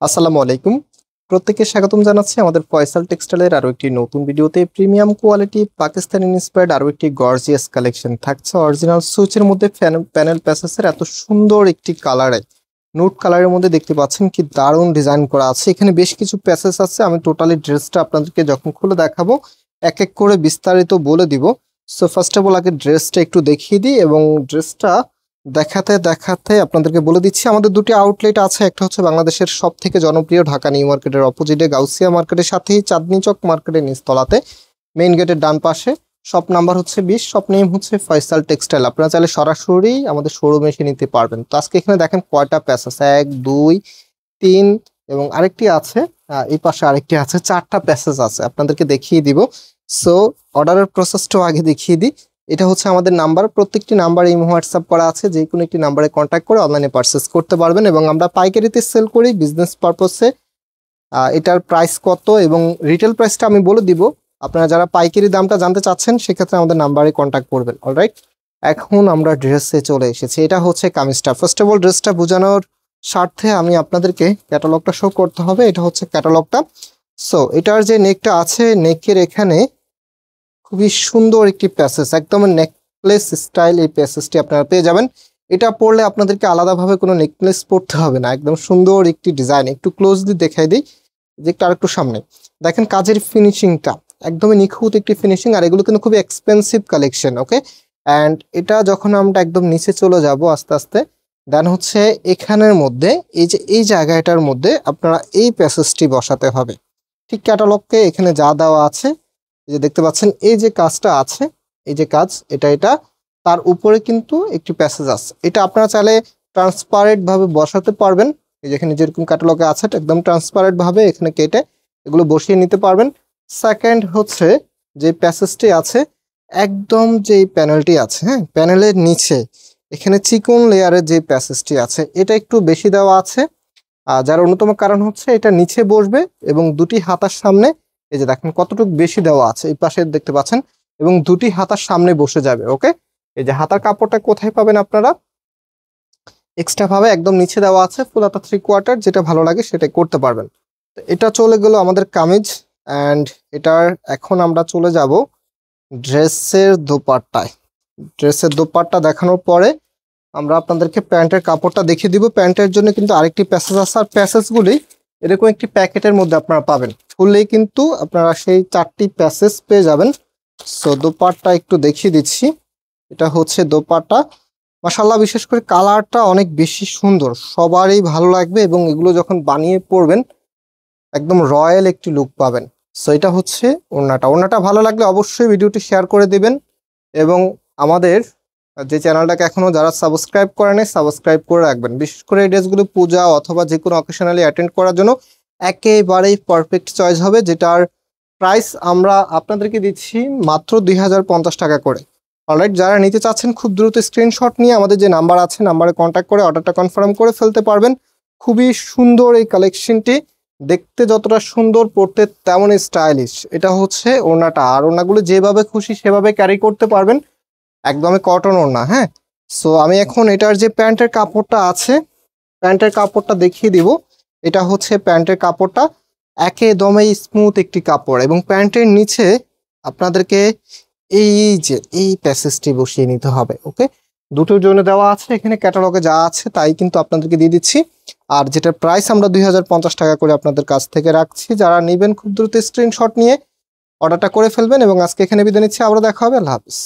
আসসালামু আলাইকুম। প্রত্যেককে স্বাগতম জানাচ্ছি আমাদের ফয়সাল টেক্সটাইলের আরো একটি নতুন ভিডিওতে। প্রিমিয়াম কোয়ালিটি পাকিস্তানি ইন্সপায়ার্ড আরো একটি গর্জিয়াস কালেকশন থাকছে অরিজিনাল সুইচের মধ্যে প্যানেল প্যাসেসের এত সুন্দর একটি কালারে নোট কালারের মধ্যে দেখতে পাচ্ছেন কি দারুণ ডিজাইন করা আছে। এখানে বেশ কিছু প্যাসেস আছে, আমি টোটালি ড্রেসটা আপনাদেরকে যখন খুলে দেখাবো এক এক করে বিস্তারিত বলে দিব। সো ফার্স্ট অফ অল আগে ড্রেসটা একটু দেখিয়ে দিই এবং ড্রেসটা দেখাতে দেখাতে আপনাদেরকে বলে দিচ্ছি আমাদের দুটি আউটলেট আছে। একটা হচ্ছে বাংলাদেশের সব থেকে জনপ্রিয় ঢাকা নিউ মার্কেটের অপোজিটে গাউসিয়া মার্কেটের সাথেই চাঁদনি চক মার্কেটের নিচতলাতে মেইন গেটের ডান পাশে। শপ নাম্বার হচ্ছে 20, শপ নেম হচ্ছে ফয়সাল টেক্সটাইল। আপনারা চাইলে সরাসরি আমাদের শোরুমে এসে নিতে পারবেন। তো আজকে এখানে দেখেন কয়টা প্যাচ আছে, 1 2 3 এবং আরেকটি আছে, এই পাশে আরেকটি আছে, 4টা প্যাসেজ আছে, আপনাদেরকে দেখিয়ে দিব। সো অর্ডারের প্রসেসটাও আগে দেখিয়ে দিই। এটা হচ্ছে আমাদের নাম্বার, প্রত্যেকটি নাম্বারে ইমো হোয়াটসঅ্যাপ করা আছে, যে কোনো একটি নাম্বারে কন্ট্যাক্ট করে অনলাইনে পারচেস করতে পারবেন এবং আমরা পাইকারিতে সেল করি বিজনেস পারপসে। এটার প্রাইস কত এবং রিটেল প্রাইসটা আমি বলে দিব। আপনারা যারা পাইকারি দামটা জানতে চাচ্ছেন সেক্ষেত্রে আমাদের নাম্বারে কন্ট্যাক্ট করবেন। অলরাইট, এখন আমরা ড্রেসে চলে এসেছি। এটা হচ্ছে কামিজটা। ফার্স্ট অফ অল ড্রেসটা বোঝানোর স্বার্থে আমি আপনাদেরকে ক্যাটালগটা শো করতে হবে। এটা হচ্ছে ক্যাটালগটা। সো এটার যে নেকটা আছে, নেকের এখানে খুবই সুন্দর একটি প্যাসেজ, একদম নেকলেস স্টাইল এই প্যাসেজটি আপনারা পেয়ে যাবেন। এটা পরলে আপনাদেরকে আলাদাভাবে কোনো নেকলেস পরতে হবে না, একদম সুন্দর একটি ডিজাইন। একটু ক্লোজলি দেখাই দিই, যে একটু আরেকটু সামনে দেখেন কাজের ফিনিশিংটা একদমই নিখুঁত একটি ফিনিশিং, আর এগুলো কিন্তু খুবই এক্সপেন্সিভ কালেকশন। ওকে, অ্যান্ড এটা যখন আমরা একদম নিচে চলে যাব আস্তে আস্তে, দেন হচ্ছে এখানের মধ্যে এই জায়গাটার মধ্যে আপনারা এই প্যাসেজটি বসাতে হবে। ঠিক ক্যাটালগকে এখানে যা দেওয়া আছে, এই যে দেখতে পাচ্ছেন এই যে কাজটা আছে, এই যে কাজ এটা তার উপরে কিন্তু একটি প্যাসেজ আছে। এটা আপনারা চাইলে ট্রান্সপারেন্ট ভাবে বসাতে পারবেন। এই যেখানে যেরকম ক্যাটালগে আছে একদম ট্রান্সপারেন্ট ভাবে এখানে কেটে এগুলো বসিয়ে নিতে পারবেন। সেকেন্ড হচ্ছে যে প্যাসেজটি আছে, একদম যে প্যানেলটি আছে, হ্যাঁ, প্যানেলের নিচে এখানে চিকন লেয়ারের যে প্যাসেজটি আছে এটা একটু বেশি দেওয়া আছে। যার অন্যতম কারণ হচ্ছে এটা নিচে বসবে এবং দুটি হাতার সামনে, এই যে দেখেন কতটুকু বেশি দেওয়া আছে, এই পাশে দেখতে পাচ্ছেন, এবং দুটি হাতার সামনে বসে যাবে। ওকে, এই যে হাতার কাপড়টা কোথায় পাবেন আপনারা, এক্সট্রা ভাবে একদম নিচে দেওয়া আছে, ফুল হাতা 3/4, যেটা ভালো লাগে সেটাই করতে পারবেন। তো এটা চলে গেল আমাদের কামিজ। অ্যান্ড এটার এখন আমরা চলে যাব ড্রেসের দোপাট্টায়। ড্রেসের দোপাট্টা দেখানোর পরে আমরা আপনাদেরকে প্যান্টের কাপড়টা দেখিয়ে দিব। প্যান্টের জন্য কিন্তু আরেকটি প্যাসেজ আছে, আর প্যাসেজগুলি এরকম একটি প্যাকেটের মধ্যে আপনারা পাবেন। খুললেই কিন্তু আপনারা সেই 4টি প্যাসেজ পেয়ে যাবেন। সো দোপাট্টা একটু দেখিয়ে দিচ্ছি। এটা হচ্ছে দোপাট্টা। মাশাআল্লাহ, বিশেষ করে কালারটা অনেক বেশি সুন্দর, সবারই ভালো লাগবে এবং এগুলো যখন বানিয়ে পরবেন একদম রয়্যাল একটি লুক পাবেন। সো এটা হচ্ছে ওড়নাটা ভালো লাগলে অবশ্যই ভিডিওটি শেয়ার করে দেবেন এবং আমাদের যে চ্যানেলটাকে এখনো যারা সাবস্ক্রাইব করে নেই সাবস্ক্রাইব করে রাখবেন। বিশেষ করে এই ড্রেসগুলো পূজা অথবা যে কোনো অকেশনালি অ্যাটেন্ড করার জন্য একেবারেই পারফেক্ট চয়েস হবে, যেটার প্রাইস আমরা আপনাদেরকে দিচ্ছি মাত্র 2050 টাকা করে। অলরাইট, যারা নিতে চাচ্ছেন খুব দ্রুত স্ক্রিনশট নিয়ে আমাদের যে নাম্বার আছে নাম্বারে কন্ট্যাক্ট করে অর্ডারটা কনফার্ম করে ফেলতে পারবেন। খুবই সুন্দর এই কালেকশনটি, দেখতে যতটা সুন্দর পড়তে তেমনই স্টাইলিশ। এটা হচ্ছে ওড়নাটা, আর ওড়নাগুলো যেভাবে খুশি সেভাবে ক্যারি করতে পারবেন, একদমই কটন ওড়না। হ্যাঁ, সো আমি এখন এটার যে প্যান্টের কাপড়টা আছে প্যান্টের কাপড়টা দেখিয়ে দিব। এটা হচ্ছে প্যান্টের কাপড়টা, একদমই স্মুথ একটি কাপড় এবং প্যান্টের নিচে আপনাদেরকে এই যে এই প্যাসেজটি বসিয়ে নিতে হবে। ওকে, দুটোর জন্য দেওয়া আছে, এখানে ক্যাটালগে যা আছে তাই কিন্তু আপনাদেরকে দিয়ে দিচ্ছি। আর যেটার প্রাইস আমরা 2050 টাকা করে আপনাদের কাছ থেকে রাখছি। যারা নেবেন খুব দ্রুত স্ক্রিনশট নিয়ে অর্ডারটা করে ফেলবেন এবং আজকে এখানে বিদায় নিচ্ছি। আবার দেখা হবে। আল্লাহ হাফিজ।